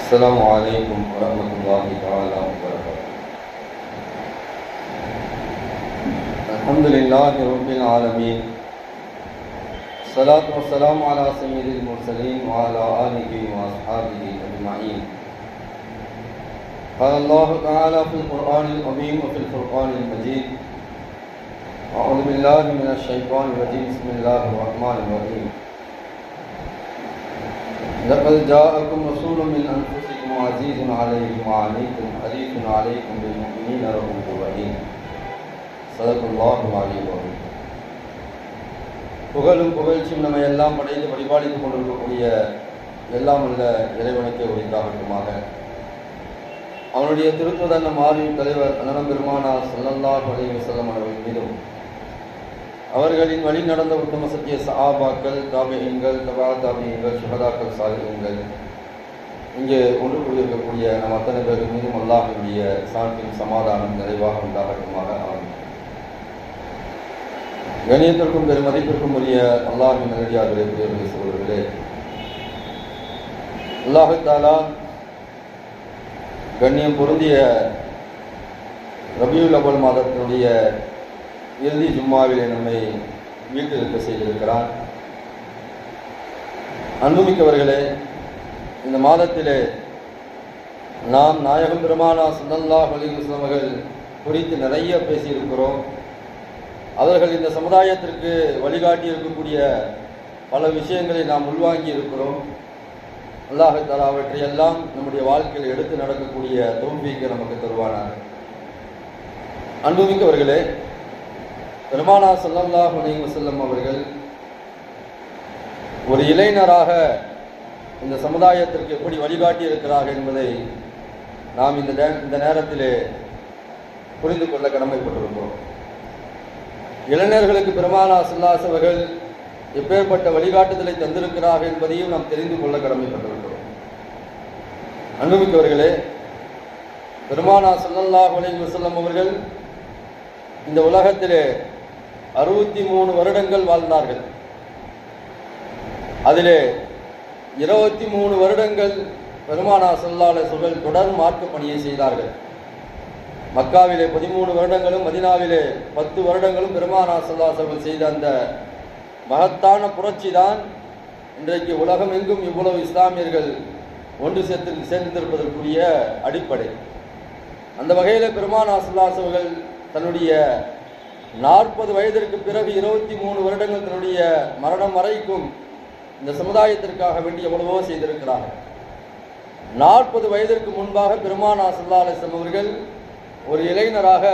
السلام عليكم ورحمة الله تعالى وبركاته. الحمد لله رب العالمين، الصلاة والسلام على سيد المرسلين وعلى آله وأصحابه أجمعين. قال الله تعالى في القرآن العظيم وفي الفرقان المجيد: أعوذ بالله من الشيطان الرجيم، بسم الله الرحمن الرحيم. لقد جاءكم رسول من أنفسكم عزيز عليه ما عنتم حريص عليكم بالمؤمنين رؤوف رحيم. صدق الله العلي العظيم. புகழும் புகழ்ச்சியும் நம்மை எல்லாம் படைத்து பரிபாலித்துக் கொண்டிருக்கக்கூடிய எல்லாம் உள்ள இறைவனுக்கே உரித்தாகட்டுமாக. அவனுடைய திருத்துவதன் மாறின் தலைவர் அண்ணன் பெருமானார் ஸல்லல்லாஹு அலைஹி வஸல்லம் அவர்கள் மீதும், அவர்களின் வழி நடந்த உத்தம சத்திய சஹாபாக்கள், தாபிஈன்கள், தபா தாபிஈன்கள், சுஹதாக்கள், சாலிஹீன்கள், இங்கே ஒன்று கூடியிருக்கக்கூடிய நம் அத்தனை பேர் மீதும் அல்லாஹ்வுடைய சாந்தியும் சமாதானம் நிறைவாக உண்டாகட்டுமாக. ஆமென். கணியத்திற்கும் பெரும் மதிப்பிற்கும் உரிய அல்லாஹ்வின் நல்லடியார்களே, பெரியவர்களே, சகோதரர்களே, அல்லாஹ் தஆலா கண்ணியம் பொருந்திய ரபியுல் அவ்வல் மாதத்தினுடைய இறுதி ஜும்மாவிலே நம்மை வீட்டில் இருக்க செய்திருக்கிறான். அன்புமிக்கவர்களே, இந்த மாதத்திலே நாம் நாயகம் பெருமானார் ஸல்லல்லாஹு அலைஹி வஸல்லம் அவர்கள் குறித்து நிறைய பேசியிருக்கிறோம். அவர்கள் இந்த சமுதாயத்திற்கு வழிகாட்டி இருக்கக்கூடிய பல விஷயங்களை நாம் உள்வாங்கி இருக்கிறோம். அல்லாஹ் தஆலா அவற்றையெல்லாம் நம்முடைய வாழ்க்கையில் எடுத்து நடக்கக்கூடிய தௌஃபீக்கை நமக்கு தருவானார். அன்புமிக்கவர்களே, பெருமானார் ஸல்லல்லாஹு அலைஹி வஸல்லம் அவர்கள் ஒரு இளைஞராக இந்த சமுதாயத்திற்கு எப்படி வழிகாட்டி இருக்கிறார்கள் என்பதை நாம் இந்த நேரத்திலே புரிந்து கொள்ள கடமைப்பட்டிருக்கிறோம். இளைஞர்களுக்கு பெருமானார் ஸல்லல்லாஹு அலைஹி அவர்கள் எப்பேற்பட்ட வழிகாட்டுதலை தந்திருக்கிறார்கள் என்பதையும் நாம் தெரிந்து கொள்ள கடமைப்பட்டிருக்கிறோம். அன்புமிக்கவர்களே, பெருமானார் ஸல்லல்லாஹு அலைஹி வஸல்லம் அவர்கள் இந்த உலகத்திலே 63 வருடங்கள் வாழ்ந்தார்கள். அதிலே 23 வருடங்கள் பெருமானார் ஸல்லல்லாஹு அலைஹி வஸல்லம் தொடர் மார்க்க பணியை செய்தார்கள். மக்காவிலே 13 வருடங்களும், மதீனாவிலே 10 வருடங்களும் பெருமானார் ஸல்லல்லாஹு அலைஹி வஸல்லம் செய்த அந்த மகத்தான புரட்சி தான் இன்றைக்கு உலகம் எங்கும் இவ்வளவு இஸ்லாமியர்கள் ஒன்று சேர்ந்திருப்பதற்குரிய அடிப்படை. அந்த வகையில் பெருமானார் ஸல்லல்லாஹு அலைஹி வஸல்லம் தன்னுடைய 40 வயதிற்கு பிறகு 23 வருடங்கள் தன்னுடைய மரணம் வரைக்கும் இந்த சமுதாயத்திற்காக வேண்டி எவ்வளவோ செய்திருக்கிறார்கள். 40 வயதிற்கு முன்பாக பெருமானார் ஸல்லல்லாஹு அலைஹி வஸல்லம் அவர்கள் ஒரு இளைஞராக,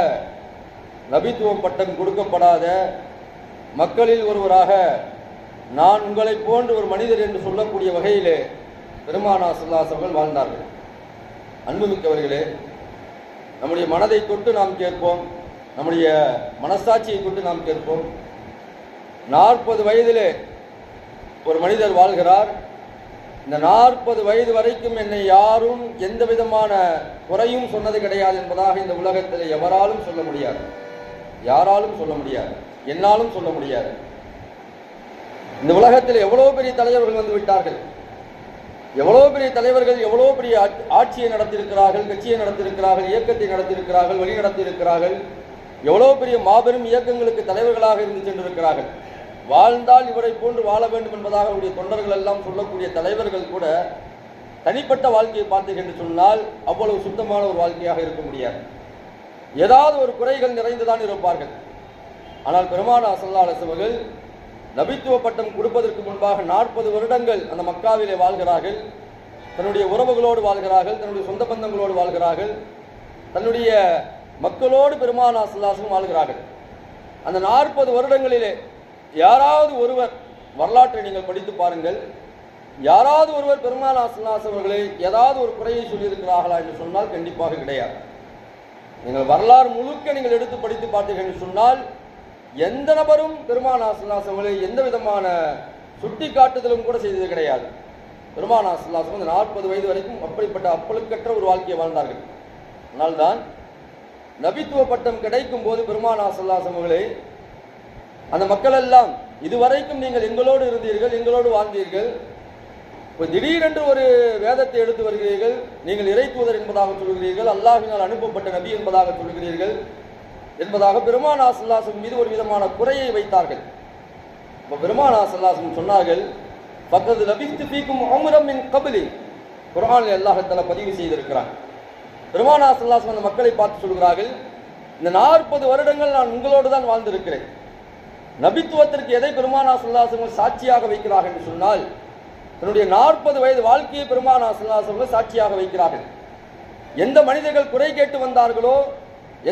நபித்துவம் பட்டம் கொடுக்கப்படாத மக்களில் ஒருவராக, நான் உங்களை போன்ற ஒரு மனிதர் என்று சொல்லக்கூடிய வகையிலே பெருமானார் ஸல்லல்லாஹு அலைஹி வஸல்லம் வாழ்ந்தார்கள். அன்புமிக்கவர்களே, நம்முடைய மனதை தொட்டு நாம் கேட்போம், நம்முடைய மனசாட்சியை கொண்டு நாம் கேட்போம். 40 வயதிலே ஒரு மனிதர் வாழ்கிறார். இந்த 40 வயது வரைக்கும் என்னை யாரும் எந்த விதமான குறையும் சொன்னது கிடையாது என்பதாக இந்த உலகத்தில் எவராலும் சொல்ல முடியாது, யாராலும் சொல்ல முடியாது, என்னாலும் சொல்ல முடியாது. இந்த உலகத்தில் எவ்வளோ பெரிய தலைவர்கள் வந்து விட்டார்கள், எவ்வளோ பெரிய தலைவர்கள் எவ்வளோ பெரிய ஆட்சியை நடத்தியிருக்கிறார்கள், கட்சியை நடத்தியிருக்கிறார்கள், இயக்கத்தை நடத்தியிருக்கிறார்கள், வழி நடத்தியிருக்கிறார்கள். எவ்வளோ பெரிய மாபெரும் இயக்கங்களுக்கு தலைவர்களாக இருந்து சென்றிருக்கிறார்கள். வாழ்ந்தால் இவரை போன்று வாழ வேண்டும் என்பதாக அவருடைய தொண்டர்கள் எல்லாம் சொல்லக்கூடிய தலைவர்கள் கூட தனிப்பட்ட வாழ்க்கையை பார்த்தீர்கள் என்று சொன்னால் அவ்வளவு சுத்தமான ஒரு வாழ்க்கையாக இருக்க முடியாது. ஏதாவது ஒரு குறைகள் நிறைந்துதான் இருப்பார்கள். ஆனால் பெருமானார் ஸல்லல்லாஹு அலைஹி வஸல்லம் அவர்கள் நபித்துவ பட்டம் கொடுப்பதற்கு முன்பாக 40 வருடங்கள் அந்த மக்காவிலே வாழ்கிறார்கள். தன்னுடைய உறவுகளோடு வாழ்கிறார்கள், தன்னுடைய சொந்த பந்தங்களோடு வாழ்கிறார்கள், தன்னுடைய மக்களோடு பெருமானார் ஸல்லல்லாஹு அலைஹி வஸல்லம் வாழ்கிறார்கள். அந்த 40 வருடங்களிலே யாராவது ஒருவர், வரலாற்றை நீங்கள் படித்து பாருங்கள், யாராவது ஒருவர் பெருமானார் ஸல்லல்லாஹு அலைஹி வஸல்லம் அவர்களை ஏதாவது ஒரு குறையை சொல்லியிருக்கிறார்களா என்று சொன்னால் கண்டிப்பாக கிடையாது. நீங்கள் வரலாறு முழுக்க நீங்கள் எடுத்து படித்து பார்த்தீர்கள் என்று சொன்னால் எந்த நபரும் பெருமானார் ஸல்லல்லாஹு அலைஹி வஸல்லம் அவர்களை எந்த விதமான சுட்டி காட்டுதலும் கூட செய்தது கிடையாது. பெருமானார் ஸல்லல்லாஹு அலைஹி வஸல்லம் 40 வயது வரைக்கும் அப்படிப்பட்ட அப்பழுக்கற்ற ஒரு வாழ்க்கையை வாழ்ந்தார்கள். அதனால்தான் நபித்துவ பட்டம் கிடைக்கும் போது பெருமானார் ஸல்லல்லாஹு அலைஹி வஸல்லம் அவர்களை அந்த மக்கள் எல்லாம், இதுவரைக்கும் நீங்கள் எங்களோடு இருந்தீர்கள், எங்களோடு வாழ்ந்தீர்கள், இப்போ திடீரென்று ஒரு வேதத்தை எடுத்து வருகிறீர்கள், நீங்கள் இறை தூதர் என்பதாக சொல்கிறீர்கள், அல்லாஹ்வினால் அனுப்பப்பட்ட நபி என்பதாக சொல்கிறீர்கள் என்பதாக பெருமானா ஸல்லல்லாஹு அலைஹி மீது ஒரு விதமான குறையை வைத்தார்கள். இப்போ பெருமானா ஸல்லல்லாஹு அலைஹி சொன்னார்கள், ஃபக்கத் லபிஸ்து ஃபீக்கும் உம்ரம் மின் கப்லி. குர்ஆனில் அல்லாஹ் தஆலா பதிவு செய்திருக்கிறான். பெருமானா ஸல்லல்லாஹு அலைஹி அந்த மக்களை பார்த்து சொல்கிறார்கள், இந்த 40 வருடங்கள் நான் உங்களோடு தான் வாழ்ந்திருக்கிறேன். நபித்துவத்திற்கு எதை பெருமானா ஸல்லல்லாஹு அலைஹி சாட்சியாக வைக்கிறார்கள் என்று சொன்னால், தன்னுடைய 40 வயது வாழ்க்கையை பெருமானா ஸல்லல்லாஹு அலைஹி சாட்சியாக வைக்கிறார்கள். எந்த மனிதர்கள் குறை கேட்டு வந்தார்களோ,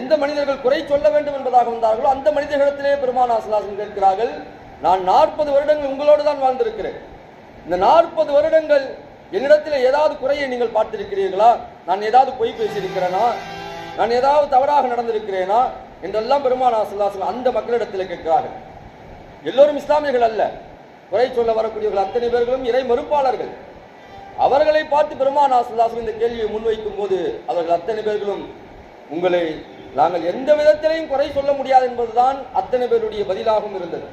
எந்த மனிதர்கள் குறை சொல்ல வேண்டும் என்பதாக வந்தார்களோ, அந்த மனிதர்களிடத்திலே பெருமானா ஸல்லல்லாஹு அலைஹி கேட்கிறார்கள், நான் 40 வருடங்கள் உங்களோடு தான் வாழ்ந்திருக்கிறேன். இந்த 40 வருடங்கள் என்னிடத்தில் ஏதாவது குறையை நீங்கள் பார்த்திருக்கிறீர்களா? நான் ஏதாவது பொய் பேசியிருக்கிறேனா? நான் ஏதாவது தவறாக நடந்திருக்கிறேனா என்றெல்லாம் பெருமானா ஸல்லல்லாஹு அலைஹி அந்த மக்களிடத்தில் கேட்கிறார்கள். எல்லோரும் இஸ்லாமியர்கள் அல்ல, குறை சொல்ல வரக்கூடியவர்கள் அத்தனை பேர்களும் இறை மறுப்பாளர்கள். அவர்களை பார்த்து பெருமானா ஸல்லல்லாஹு அலைஹி இந்த கேள்வியை முன்வைக்கும் போது அவர்கள் அத்தனை பேர்களும், உங்களை நாங்கள் எந்த விதத்திலையும் குறை சொல்ல முடியாது என்பதுதான் அத்தனை பேருடைய பதிலாகவும் இருந்தது.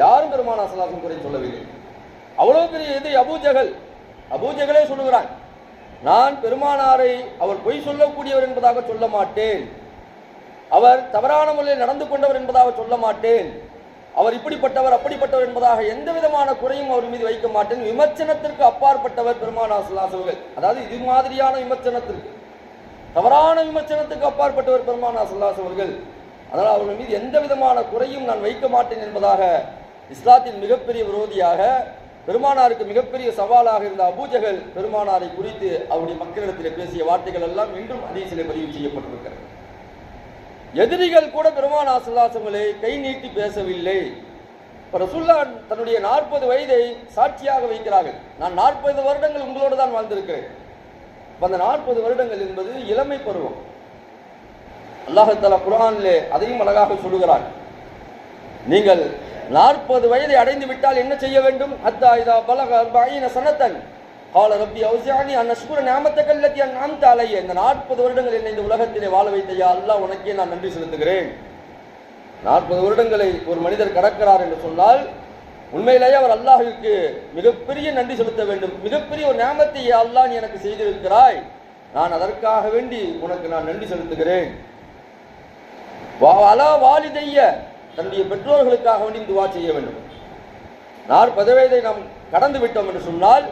யாரும் பெருமானா ஸல்லல்லாஹு அலைஹி குறை சொல்லவில்லை. அவ்வளவு பெரிய இது அபூஜகலே சொல்லுகிறான், நான் பெருமானாரை அவர் பொய் சொல்லக்கூடியவர் என்பதாக சொல்ல மாட்டேன், அவர் தவறான முறையில் நடந்து கொண்டவர் என்பதாக சொல்ல மாட்டேன், அவர் இப்படிப்பட்டவர் அப்படிப்பட்டவர் என்பதாக எந்த விதமான குறையும் அவர் மீது வைக்க மாட்டேன். விமர்சனத்திற்கு அப்பாற்பட்டவர் பெருமானா ஸல்லல்லாஹு அலைஹி வஸல்லம். அதாவது இது மாதிரியான விமர்சனத்திற்கு, தவறான விமர்சனத்துக்கு அப்பாற்பட்டவர் பெருமானா ஸல்லல்லாஹு அலைஹி வஸல்லம். அதனால் அவர்கள் மீது எந்த விதமான குறையும் நான் வைக்க மாட்டேன் என்பதாக இஸ்லாத்தின் மிகப்பெரிய விரோதியாக, பெருமானாருக்கு மிகப்பெரிய சவாலாக இருந்த அபூஜகல் பெருமானாரை குறித்து அவருடைய மக்களிடத்தில் பேசிய வார்த்தைகள் எல்லாம் இன்றும் ஹதீஸிலே பதிவு செய்யப்பட்டிருக்கிறது. எதிரிகள் கூட பெருமானா ஸல்லல்லாஹு அலைஹி வஸல்லம் கை நீட்டி பேசவில்லை. ரசூலுல்லாஹ் தன்னுடைய 40 வயதை சாட்சியாக வைக்கிறார்கள். நான் 40 வருடங்கள் உங்களோடு தான் வாழ்ந்திருக்கிறேன். அந்த 40 வருடங்கள் என்பது இளமை பருவம். அல்லாஹ் தஆலா குர்ஆனிலே அதையும் அழகாக சொல்லுகிறான். நீங்கள் 40 வயதை அடைந்து விட்டால் என்ன செய்ய வேண்டும்? ஹத்தா இதா பலக 40 சனத்தன் قال ربي اوزعني ان اشكر نعمتك التي انعمت علي. இந்த 40 வருடங்கள் என்னை இந்த உலகத்திலே வாழ வைத்த யா அல்லாஹ், உனக்கே நான் நன்றி செலுத்துகிறேன். 40 வருடங்களை ஒரு மனிதர் கடக்கிறார் என்று சொன்னால் உண்மையிலேயே அவர் அல்லாஹ்விற்கு மிகப்பெரிய நன்றி செலுத்த வேண்டும். மிகப்பெரிய ஒரு நியாமத்தை யா அல்லாஹ் நீ எனக்கு செய்திருக்கிறாய், நான் அதற்காக வேண்டி உனக்கு நான் நன்றி செலுத்துகிறேன். வாலா வாலிதைய, தன்னுடைய பெற்றோர்களுக்காக வேண்டி துவா செய்ய வேண்டும். 40 வயதை நாம் கடந்து விட்டோம் என்று சொன்னால்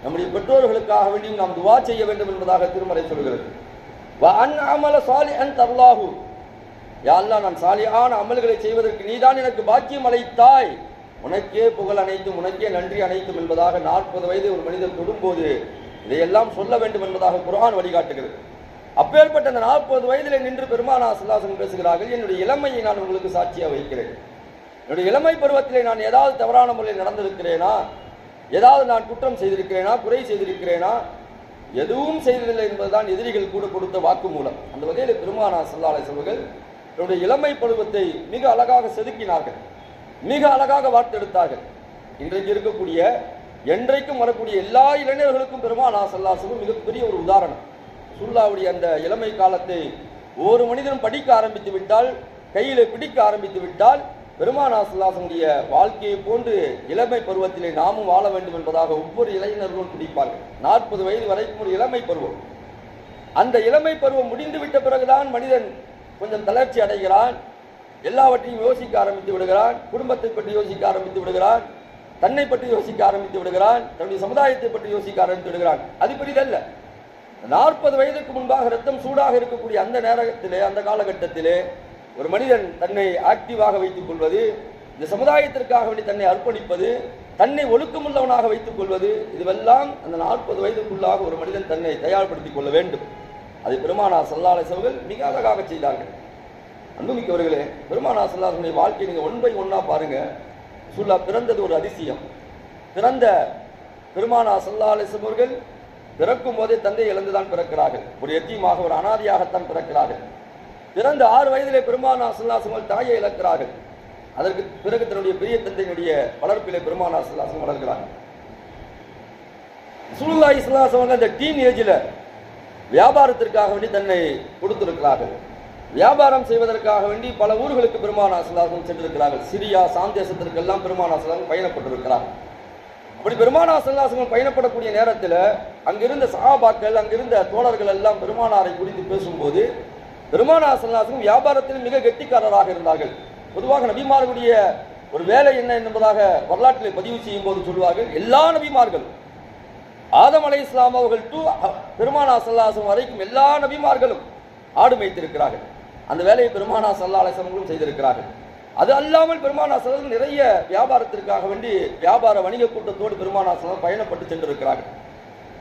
நம்முடைய பெற்றோர்களுக்காக வேண்டியும் நாம் துவா செய்ய வேண்டும் என்பதாக திருமறை சொல்கிறது. வஅன் அமல சாலிஹன் தர்லாஹு, யா அல்லாஹ் நான் சாலிஹான அமல்களை செய்வதற்கு நீதான் எனக்கு பாக்கியம் அளித்தாய், உனக்கே புகழ் அனைத்தும், உனக்கே நன்றி அனைத்தும் என்பதாக 40 வயதை ஒரு மனிதர் தொடும்போது இதையெல்லாம் சொல்ல வேண்டும் என்பதாக குர்ஆன் வழிகாட்டுகிறது. அப்பேற்பட்ட அந்த 40 வயதிலே நின்று பெருமானா ஸல்லல்லாஹு அலைஹி வஸல்லம் பேசுகிறார்கள், என்னுடைய இளமையை நான் உங்களுக்கு சாட்சியாக வைக்கிறேன். என்னுடைய இளமை பருவத்திலே நான் ஏதாவது தவறான முறையில் நடந்திருக்கிறேனா, ஏதாவது நான் குற்றம் செய்திருக்கிறேனா, குறை செய்திருக்கிறேனா? எதுவும் செய்ததில்லை என்பதுதான் எதிரிகள் கூட கொடுத்த வாக்கு மூலம். அந்த வகையில் பெருமானா ஸல்லல்லாஹு அலைஹி வஸல்லம் தன்னுடைய இளமை பருவத்தை மிக அழகாக செதுக்கினார்கள், மிக அழகாக வார்த்தெடுத்தார்கள். இன்றைக்கு இருக்கக்கூடிய, என்றைக்கும் வரக்கூடிய எல்லா இளைஞர்களுக்கும் பெருமானா ஸல்லல்லாஹு அலைஹி வஸல்லம் மிகப்பெரிய ஒரு உதாரணம். ரசூலுல்லாஹ்வுடைய அந்த இளமை காலத்தை ஒரு மனிதனும் படிக்க ஆரம்பித்து விட்டால், கையிலே பிடிக்க ஆரம்பித்து விட்டால், பெருமானா ஸல்லல்லாஹு அலைஹி வஸல்லம் வாழ்க்கையை போன்று இளமை பருவத்திலே நாமும் வாழ வேண்டும் என்பதாக ஒவ்வொரு இளைஞர்களும் பிடிப்பார்கள். 40 வயது வரைக்கும் ஒரு இளமை பருவம். அந்த இளமை பருவம் முடிந்து விட்ட பிறகுதான் மனிதன் கொஞ்சம் தளர்ச்சி அடைகிறான், எல்லாவற்றையும் யோசிக்க ஆரம்பித்து விடுகிறான், குடும்பத்தை பற்றி யோசிக்க ஆரம்பித்து விடுகிறான், தன்னை பற்றி யோசிக்க ஆரம்பித்து விடுகிறான், தன்னுடைய சமுதாயத்தை பற்றி யோசிக்க ஆரம்பித்து விடுகிறான். அது பெரிதல்ல. 40 வயதுக்கு முன்பாக ரத்தம் சூடாக இருக்கக்கூடிய அந்த நேரத்திலே, அந்த காலகட்டத்திலே ஒரு மனிதன் தன்னை ஆக்டிவாக வைத்துக் கொள்வது, இந்த சமுதாயத்திற்காக வேண்டி தன்னை அர்ப்பணிப்பது, தன்னை ஒழுக்கமுள்ளவனாக வைத்துக் கொள்வது, இதுவெல்லாம் அந்த 40 வயதுக்குள்ளாக ஒரு மனிதன் தன்னை தயார்படுத்திக் கொள்ள வேண்டும். அதை பெருமானா ஸல்லல்லாஹு அலைஹி வஸல்லம் மிக அழகாக செய்தார்கள். அன்புமிக்கவர்களே, பெருமானா ஸல்லல்லாஹு அலைஹி வஸல்லம் வாழ்க்கையை நீங்கள் ஒன் பை ஒன்னா பாருங்க. ரசூலுல்லாஹ் பிறந்தது ஒரு அதிசயம். பிறந்த பெருமானா ஸல்லல்லாஹு அலைஹி வஸல்லம் அவர்கள் பிறக்கும் போதே தந்தை இழந்துதான் பிறக்கிறார்கள். ஒரு எத்தீமாக, ஒரு அனாதையாகத்தான் பிறக்கிறார்கள். பிறந்த 6 வயதிலே பெருமானா ஸல்லல்லாஹு அலைஹி வஸல்லம் தாயை இழக்கிறார்கள். அதற்கு பிறகு தன்னுடைய பெரிய தந்தையினுடைய வளர்ப்பிலே பெருமானா ஸல்லல்லாஹு அலைஹி வஸல்லம் வளர்கிறார்கள். ரசூலுல்லாஹி ஸல்லல்லாஹு அலைஹி வஸல்லம் அந்த டீன் ஏஜில் வியாபாரத்திற்காக வேண்டி தன்னை கொடுத்திருக்கிறார்கள். வியாபாரம் செய்வதற்காக வேண்டி பல ஊர்களுக்கு பெருமானா ஸல்லல்லாஹு அலைஹி வஸல்லம் சென்றிருக்கிறார்கள். சிரியா, சாந்தேசத்திற்கெல்லாம் பெருமானா ஸல்லல்லாஹு அலைஹி வஸல்லம் பயணப்பட்டிருக்கிறார்கள். அப்படி பெருமானார் ஸல்லல்லாஹு அலைஹி வஸல்லம் பயணப்படக்கூடிய நேரத்தில் அங்கிருந்த சஹாபாக்கள், அங்கிருந்த தோழர்கள் எல்லாம் பெருமானாரை குறித்து பேசும்போது, பெருமானார் ஸல்லல்லாஹு அலைஹி வஸல்லம் வியாபாரத்தில் மிக கெட்டிக்காரராக இருந்தார்கள். பொதுவாக நபிமார்களுடைய ஒரு வேலை என்ன என்பதாக வரலாற்றிலே பதிவு செய்யும் போது சொல்வார்கள், எல்லா நபிமார்களும் ஆதம் அலைஹிஸ்ஸலாம் அவர்கள் டு பெருமானார் ஸல்லல்லாஹு அலைஹி வஸல்லம் வரைக்கும் எல்லா நபிமார்களும் ஆடு மேய்த்திருக்கிறார்கள். அந்த வேலையை பெருமானார் ஸல்லல்லாஹு அலைஹி வஸல்லம் செய்திருக்கிறார்கள். அது அல்லாமல் பெருமானார் ஸல்லல்லாஹு அலைஹி வஸல்லம் நிறைய வியாபாரத்திற்காக வேண்டி வியாபார வணிக கூட்டத்தோடு பெருமானார் ஸல்லல்லாஹு அலைஹி வஸல்லம் பயணப்பட்டு சென்றிருக்கிறார்கள்.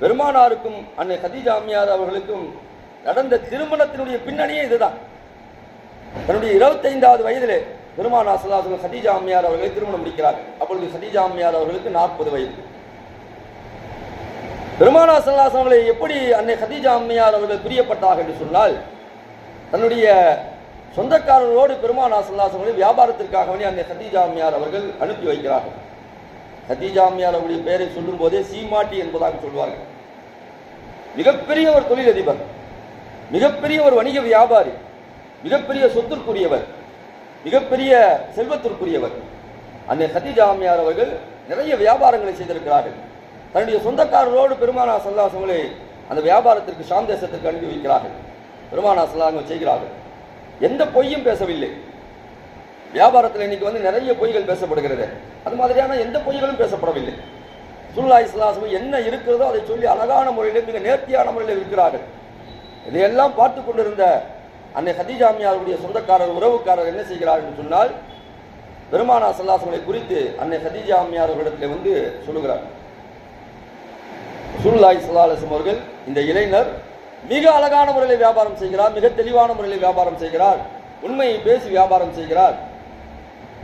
பெருமானாருக்கும் அன்னை கதீஜா அம்மையார் அவர்களுக்கும் நடந்த திருமணத்தினுடைய பின்னணியே இதுதான். தன்னுடைய 25வது வயதிலே பெருமானார் ஸல்லல்லாஹு அலைஹி வஸல்லம் கதீஜா அம்மையார் அவர்களை திருமணம் முடிக்கிறார்கள். அப்பொழுது கதீஜா அம்மையார் அவர்களுக்கு 40 வயது. பெருமானார் ஸல்லல்லாஹு அலைஹி வஸல்லம் எப்படி அன்னை கதீஜா அம்மையார் அவர்கள் பிரியப்பட்டார்கள் என்று சொன்னால், தன்னுடைய சொந்தக்காரர்களோடு பெருமானார் ஸல்லல்லாஹு அலைஹி வஸல்லம் வியாபாரத்திற்காக வேண்டி அன்னை கதீஜா அம்மையார் அவர்கள் அனுப்பி வைக்கிறார்கள். கதீஜா அம்மையார் அவருடைய பெயரை சொல்லும் போதே சீமாட்டி என்பதாக சொல்வார்கள். மிகப்பெரிய ஒரு தொழிலதிபர், மிகப்பெரிய ஒரு வணிக வியாபாரி, மிகப்பெரிய சொத்திற்குரியவர், மிகப்பெரிய செல்வத்திற்குரியவர். அன்னை கதீஜா அம்மையார் அவர்கள் நிறைய வியாபாரங்களை செய்திருக்கிறார்கள். தன்னுடைய சொந்தக்காரர்களோடு பெருமானார் ஸல்லல்லாஹு அலைஹி வஸல்லம் அந்த வியாபாரத்திற்கு ஷாம் தேசத்திற்கு அனுப்பி வைக்கிறார்கள். பெருமானார் ஸல்லல்லாஹு அலைஹி வஸல்லம் செய்கிறார்கள். எந்த பொய்யும் பேசவில்லை. வியாபாரத்தில் இன்னைக்கு நிறைய பொய்கள் பேசப்படுகிறது. அது மாதிரியான எந்த பொய்களும் பேசப்படவில்லை. ரசூலுல்லாஹி ஸல்லல்லாஹு அலைஹி வஸல்லம் என்ன இருக்கிறதோ அதை சொல்லி அழகான முறையில், மிக நேர்த்தியான முறையில் இருக்கிறார்கள். இதையெல்லாம் பார்த்து கொண்டிருந்த அன்னை கதீஜா அம்மையாருடைய சொந்தக்காரர், உறவுக்காரர் என்ன செய்கிறார்கள் என்று சொன்னால், பெருமானார் ஸல்லல்லாஹு அலைஹி வஸல்லம் குறித்து அன்னை கதீஜா அம்மையார் அவர்களிடத்தில் சொல்லுகிறார், ரசூலுல்லாஹி ஸல்லல்லாஹு அலைஹி வஸல்லம் அவர்கள் இந்த இளைஞர் மிக அழகான முறையில் வியாபாரம் செய்கிறார், மிக தெளிவான முறையில் வியாபாரம் செய்கிறார், உண்மையை பேசி வியாபாரம் செய்கிறார்,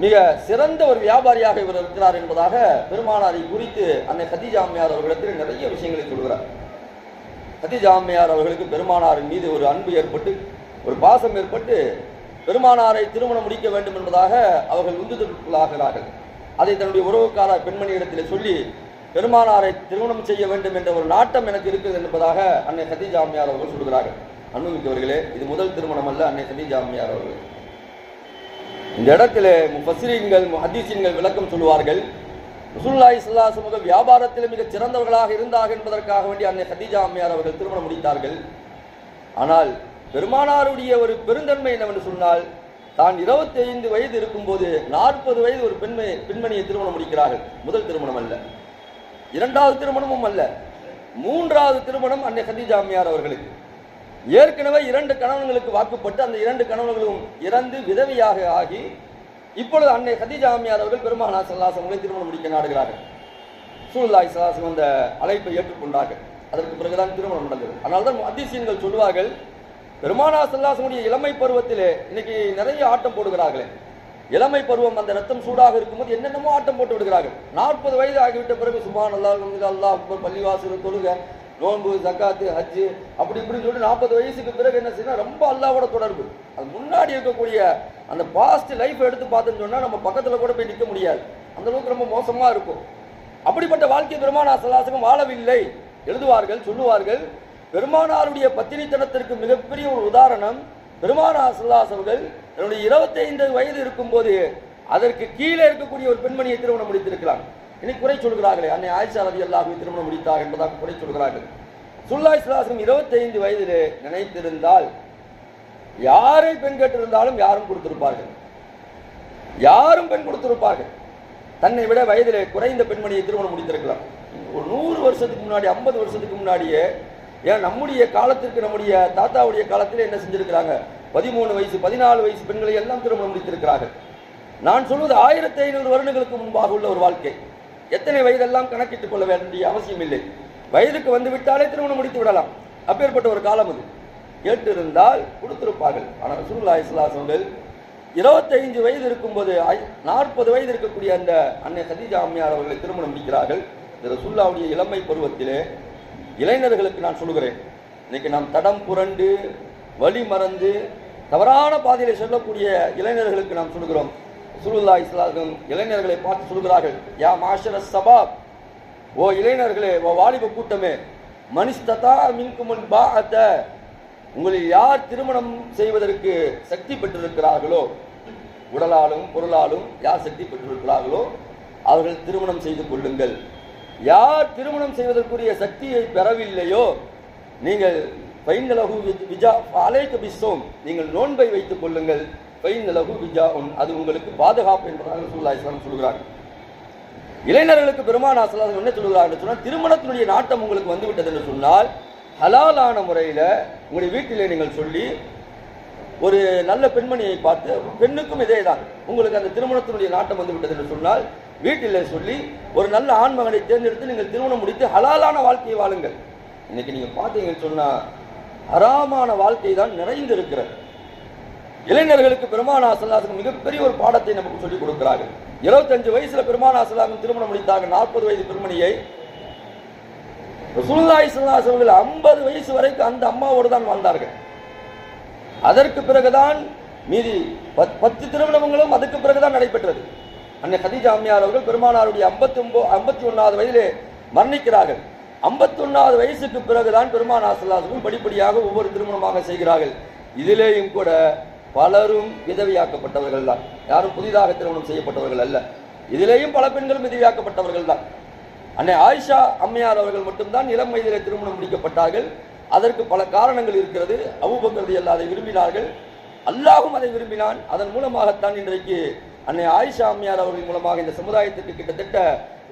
மிக சிறந்த ஒரு வியாபாரியாக இவர் இருக்கிறார் என்பதாக பெருமானாரை குறித்து அன்னை கதீஜா அம்மையார் அவர்களிடத்தில் நிறைய விஷயங்களை சொல்கிறார். கதீஜா அம்மையார் அவர்களுக்கு பெருமானாரின் மீது ஒரு அன்பு ஏற்பட்டு, ஒரு பாசம் ஏற்பட்டு, பெருமானாரை திருமணம் முடிக்க வேண்டும் என்பதாக அவர்கள் உந்துதலுக்குள்ளாகிறார்கள். அதை தன்னுடைய உறவுக்கார பெண்மணி இடத்தில் சொல்லி, பெருமானாரை திருமணம் செய்ய வேண்டும் என்ற ஒரு நாட்டம் எனக்கு இருக்குது என்பதாக அன்னை கதீஜா அம்மையார் அவர்கள் சொல்கிறார்கள். அன்புமிக்கவர்களே, இது முதல் திருமணம் அல்ல அன்னை கதீஜா அம்மையார் அவர்கள். இந்த இடத்திலே முஃபஸ்ஸிரீன்கள், முஹத்திஸீன்கள் விளக்கம் சொல்வார்கள். ரசூலுல்லாஹி ஸல்லல்லாஹு அலைஹி வஸல்லம் வியாபாரத்தில் மிக சிறந்தவர்களாக இருந்தார்கள் என்பதற்காக வேண்டி அன்னை கதீஜா அம்மையார் அவர்கள் திருமணம் முடித்தார்கள். ஆனால் பெருமானாருடைய ஒரு பெருந்தன்மை என்னவென்று சொன்னால், தான் 25 வயது இருக்கும்போது 40 வயது ஒரு பெண்மணியை திருமணம் முடிக்கிறார்கள். முதல் திருமணம் அல்ல, இரண்டாவது திருமணமும் அல்ல, மூன்றாவது திருமணம் அன்னை கதீஜா அம்மையார் அவர்களுக்கு. ஏற்கனவே 2 கணவன்களுக்கு வாக்குப்பட்டு அந்த 2 கணவன்களும் இறந்து விதவியாக ஆகி, இப்பொழுது அன்னை கதீஜா அம்மையார் அவர்கள் பெருமானார் ஸல்லல்லாஹு அலைஹி வஸல்லம் திருமணம் முடிக்க நாடுகிறார்கள். ரசூலுல்லாஹி ஸல்லல்லாஹு அலைஹி வஸல்லம் அந்த அழைப்பை ஏற்றுக்கொண்டார்கள். அதற்கு பிறகுதான் திருமணம் நடந்தது. அதனால்தான் முஹத்திஸீன்கள் சொல்வார்கள், பெருமானார் ஸல்லல்லாஹு அலைஹி வஸல்லம் இளமை பருவத்திலே, இன்னைக்கு நிறைய ஆட்டம் போடுகிறார்களே, இளமை பருவம் அந்த ரத்தம் சூடாக இருக்கும்போது என்னென்னமோ ஆட்டம் போட்டு விடுகிறார்கள். 40 வயது ஆகிவிட்ட பிறகு சுப்ஹானல்லாஹ், அல்ஹம்துலில்லாஹ், அக்பர், பள்ளிவாசல் தொழுக, நோன்பு, ஜக்காத்து, ஹஜ்ஜு, அப்படி இப்படின்னு சொல்லி 40 வயசுக்கு பிறகு என்ன செய்யணும், ரொம்ப அல்லாஹ்வோட தொடர்பு. அது முன்னாடி இருக்கக்கூடிய அந்த பாஸ்ட் லைஃப் எடுத்து பார்த்தோன்னு சொன்னா நம்ம பக்கத்துல கூட போய் நிற்க முடியாது, அந்த அளவுக்கு ரொம்ப மோசமா இருக்கும். அப்படிப்பட்ட வாழ்க்கை பெருமானார் ஸல்லல்லாஹு அலைஹி வஸல்லம் வாழவில்லை. எழுதுவார்கள், சொல்லுவார்கள், பெருமானாருடைய பத்தினித்தனத்திற்கு மிகப்பெரிய ஒரு உதாரணம் பெருமானார் ஸல்லல்லாஹு அலைஹி வஸல்லம் என்னுடைய 25 வயது இருக்கும்போது அதற்கு கீழே இருக்கக்கூடிய ஒரு பெண்மணியை திருமணம் முடித்திருக்கிறார். இன்னைக்கு குறை சொல்கிறார்களே, அன்னை ஆயிஷா ரலியல்லாஹு அன்ஹா திருமணம் முடித்தார் என்பதாக குறை சொல்கிறார்கள். ரசூலுல்லாஹி ஸல்லல்லாஹு அலைஹி வஸல்லம் 25 வயதிலே நினைத்திருந்தால் யாரை பெண் கேட்டிருந்தாலும் யாரும் கொடுத்திருப்பார்கள், யாரும் பெண் கொடுத்திருப்பார்கள். தன்னை விட வயதிலே குறைந்த பெண்மணியை திருமணம் முடித்திருக்கலாம். ஒரு 100 வருஷத்துக்கு முன்னாடி, 50 வருஷத்துக்கு முன்னாடியே, ஏன் நம்முடைய காலத்திற்கு, நம்முடைய தாத்தாவுடைய காலத்தில் என்ன செஞ்சிருக்கிறாங்க, 13 வயசு 14 வயசு பெண்களை எல்லாம் திருமணம் முடித்திருக்கிறார்கள். நான் சொல்வது 1500 வருடங்களுக்கு முன்பாக உள்ள ஒரு வாழ்க்கை. எத்தனை வயதெல்லாம் கணக்கிட்டுக் கொள்ள வேண்டிய அவசியம் இல்லை. வயதுக்கு வந்து விட்டாலே திருமணம் முடித்து விடலாம். அப்பேற்பட்ட ஒரு காலம் அது. கேட்டிருந்தால் கொடுத்திருப்பார்கள். ஆனால் ரசூலுல்லாஹி ஸல்லல்லாஹு அலைஹி வஸல்லம் 25 வயது இருக்கும்போது 40 வயது இருக்கக்கூடிய அந்த அன்னை கதீஜா அம்மையார் அவர்களை திருமணம் முடிக்கிறார்கள். இந்த ரசூலுல்லாஹ்வுடைய இளமை பருவத்திலே இளைஞர்களுக்கு நான் சொல்லுகிறேன், இன்னைக்கு நாம் தடம் புரண்டு வழி மறந்து தவறான பாதையிலே செல்லக்கூடிய இளைஞர்களுக்கு நாம் சொல்கிறோம். ரசூலுல்லாஹி ஸல்லல்லாஹு அலைஹி வஸல்லம் இளைஞர்களை பார்த்து சொல்கிறார்கள், யா மாஷர ஸபாப், ஓ இளைஞர்களே, ஓ வாலிப கூட்டமே, மனிஸ்ததா மின்குமுல் பாஅத, உங்களில் யார் திருமணம் செய்வதற்கு சக்தி பெற்றிருக்கிறார்களோ, உடலாலும் பொருளாலும் யார் சக்தி பெற்றிருக்கிறார்களோ அவர்கள் திருமணம் செய்து கொள்ளுங்கள். யார் திருமணம் செய்வதற்குரிய சக்தியை பெறவில்லையோ நீங்கள் நீங்கள் நோன்பை வைத்துக் கொள்ளுங்கள், அது உங்களுக்கு பாதுகாப்பு என்பதாக ரசூலுல்லாஹி ஸல்லல்லாஹு அலைஹி வஸல்லம் சொல்கிறார்கள். இளைஞர்களுக்கு பெருமானார் ஸல்லல்லாஹு அலைஹி வஸல்லம் என்ன சொல்கிறார்கள் என்று சொன்னால், திருமணத்தினுடைய நாட்டம் உங்களுக்கு வந்துவிட்டது என்று சொன்னால் ஹலாலான முறையில் உங்களுடைய வீட்டிலே நீங்கள் சொல்லி ஒரு நல்ல பெண்மணியை பார்த்து, பெண்ணுக்கும் இதே தான், உங்களுக்கு அந்த திருமணத்தினுடைய நாட்டம் வந்து விட்டது என்று சொன்னால் வீட்டிலே சொல்லி ஒரு நல்ல ஆண் மகனை தேர்ந்தெடுத்து நீங்கள் திருமணம் முடித்து ஹலாலான வாழ்க்கையை வாழுங்கள். இன்னைக்கு நீங்க பார்த்தீங்கன்னு சொன்னா ஹராமான வாழ்க்கை தான் நிறைந்து இருக்கிறது. இளைஞர்களுக்கு பெருமானார் ஸல்லல்லாஹு அலைஹி வஸல்லம் மிகப்பெரிய ஒரு பாடத்தை நமக்கு சொல்லிக் கொடுக்கிறார்கள். 25 வயசுல பெருமானார் ஸல்லல்லாஹு அலைஹி வஸல்லம் திருமணம் முடித்தார்கள். 40 வயது பெண்மணியை ரசூலுல்லாஹி ஸல்லல்லாஹு அலைஹி வஸல்லம் 50 வயசு வரைக்கும் அந்த அம்மாவோடு தான் வாழ்ந்தார்கள். அதற்கு பிறகுதான் மீதி 10 திருமணங்களும் அதுக்கு பிறகுதான் நடைபெற்றது. அன்னை கதீஜா அம்மையார் அவர்கள் பெருமானாருடைய 51வது வயதிலே மரணிக்கிறார்கள். 51வது வயசுக்கு பிறகுதான் பெருமானார் ஸல்லல்லாஹு அலைஹி வஸல்லம் படிப்படியாக ஒவ்வொரு திருமணமாக செய்கிறார்கள். இதிலேயும் கூட பலரும் விதவையாக்கப்பட்டவர்கள் தான், யாரும் புதிதாக திருமணம் செய்யப்பட்டவர்கள் அல்ல. இதிலேயும் பல பெண்களும் விதவையாக்கப்பட்டவர்கள் தான். அன்னை ஆயிஷா அம்மையார் அவர்கள் மட்டும்தான் இளம் வயதிலே திருமணம் முடிக்கப்பட்டார்கள். அதற்கு பல காரணங்கள் இருக்கிறது. அபூபக்கர் ரலியல்லாஹு அன்ஹு அதை விரும்பினார்கள், அல்லாஹ்வும் அதை விரும்பினான். அதன் மூலமாகத்தான் இன்றைக்கு அன்னை ஆயிஷா அம்மையார் அவர்கள் மூலமாக இந்த சமுதாயத்திற்கு கிட்டத்தட்ட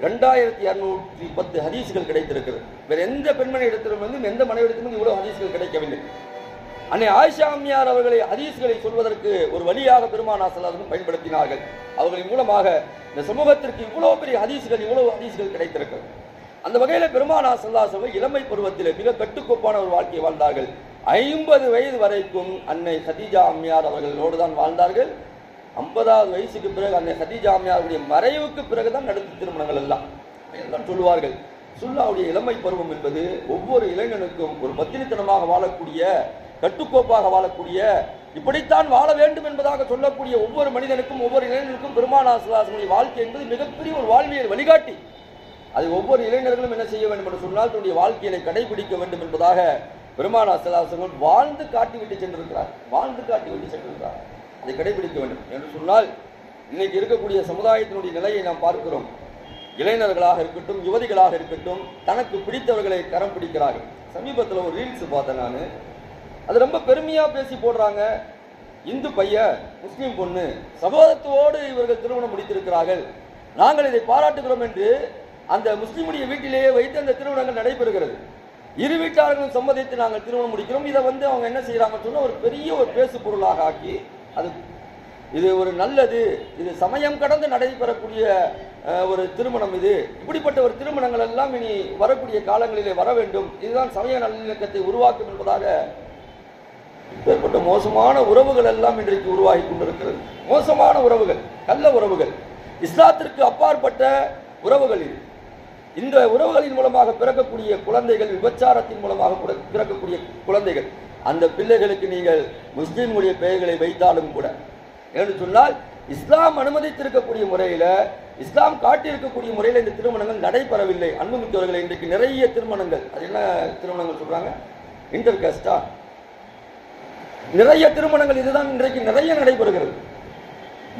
2210 ஹதீஸ்கள் கிடைத்திருக்கிறது. வேற எந்த பெண்மணி இடத்திலும் எந்த மனைவிடத்திலும் இவ்வளவு ஹதீஸ்கள் கிடைக்கவில்லை. அன்னை ஆயிஷா அம்மையார் அவர்களை ஹதீஸ்களை சொல்வதற்கு ஒரு வழியாக பெருமானார் ஸல்லல்லாஹு அலைஹி வஸல்லம் பயன்படுத்தினார்கள். அவர்களின் மூலமாக இந்த சமூகத்திற்கு இவ்வளவு பெரிய ஹதீஸ்கள், இவ்வளவு ஹதீஸ்கள் கிடைத்திருக்கிறது. அந்த வகையில் பெருமானார் ஸல்லல்லாஹு அலைஹி வஸல்லம் இளமை பருவத்தில் மிக கட்டுக்கோப்பான ஒரு வாழ்க்கையை வாழ்ந்தார்கள். 50 வயது வரைக்கும் அன்னை கதீஜா அம்மையார் அவர்களோடு தான் வாழ்ந்தார்கள். 50வது வயசுக்கு பிறகு அன்னை கதீஜா அம்மையாருடைய மறைவுக்கு பிறகுதான் நடந்த திருமணங்கள் எல்லாம் சொல்லுவார்கள். சுல்லாவுடைய இளமை பருவம் என்பது ஒவ்வொரு இளைஞனுக்கும் ஒரு பத்தினித்தனமாக வாழக்கூடிய, கட்டுக்கோப்பாக வாழக்கூடிய, இப்படித்தான் வாழ வேண்டும் என்பதாக சொல்லக்கூடிய ஒவ்வொரு மனிதனுக்கும் ஒவ்வொரு இளைஞனுக்கும் பெருமானார் ஸல்லல்லாஹு அலைஹி வஸல்லம் வாழ்க்கை என்பது மிகப்பெரிய ஒரு வாழ்வியல் வழிகாட்டி. அது ஒவ்வொரு இளைஞர்களும் என்ன செய்ய வேண்டும் என்று சொன்னால் தன்னுடைய வாழ்க்கையை கடைபிடிக்க வேண்டும் என்பதாக பெருமானார் ஸல்லல்லாஹு அலைஹி வஸல்லம் வாழ்ந்து காட்டிவிட்டு சென்றிருக்கிறார். அதை கடைபிடிக்க வேண்டும் என்று சொன்னால் இன்னைக்கு இருக்கக்கூடிய சமுதாயத்தினுடைய நிலையை நாம் பார்க்கிறோம். இளைஞர்களாக இருக்கட்டும், யுவதிகளாக இருக்கட்டும், தனக்கு பிடித்தவர்களை கரம் பிடிக்கிறார்கள். சமீபத்தில் ஒரு ரீல்ஸ் பார்த்தேன் நான். அது ரொம்ப பெருமையா பேசி போடுறாங்க. இந்து பையன், முஸ்லீம் பொண்ணு, சகோதரத்தோடு இவர்கள் திருமணம் முடித்திருக்கிறார்கள், நாங்கள் இதை பாராட்டுகிறோம் என்று அந்த முஸ்லீமுடைய வீட்டிலேயே வைத்து அந்த திருமணங்கள் நடைபெறுகிறது. இரு வீட்டார்களும் சம்மதித்து நாங்கள் திருமணம் முடிக்கிறோம். இதை அவங்க என்ன செய்யறாங்கன்னு சொன்னா ஒரு பெரிய ஒரு பேசு பொருளாக ஆக்கி, இது ஒரு நல்லது, இது சமயம் கடந்து நடைபெறக்கூடிய ஒரு திருமணம், இது இப்படிப்பட்ட ஒரு திருமணங்கள் எல்லாம் இனி வரக்கூடிய காலங்களிலே வர வேண்டும், இதுதான் சமய நல்லிணக்கத்தை உருவாக்கும் என்பதாக ஏற்பட்ட மோசமான உறவுகள் எல்லாம் இன்றைக்கு உருவாகி கொண்டிருக்கிறது. மோசமான உறவுகள், கள்ள உறவுகள், இஸ்லாத்திற்கு அப்பாற்பட்ட உறவுகள். இது இந்த உறவுகளின் மூலமாக பிறக்கக்கூடிய குழந்தைகள், விபச்சாரத்தின் மூலமாக பிறக்கக்கூடிய குழந்தைகள், அந்த பிள்ளைகளுக்கு நீங்கள் முஸ்லீம்களுடைய பெயர்களை வைத்தாலும் கூட என்று சொன்னால் இஸ்லாம் அனுமதித்திருக்கக்கூடிய முறையில, இஸ்லாம் காட்டியிருக்கக்கூடிய முறையில் இந்த திருமணங்கள் நடைபெறவில்லை. அன்புமிக்கவர்களை, இன்றைக்கு நிறைய திருமணங்கள், அது என்ன திருமணங்கள் சொல்றாங்க, இன்டர் காஸ்டா, நிறைய திருமணங்கள் இதுதான் இன்றைக்கு நிறைய நடைபெறுகிறது.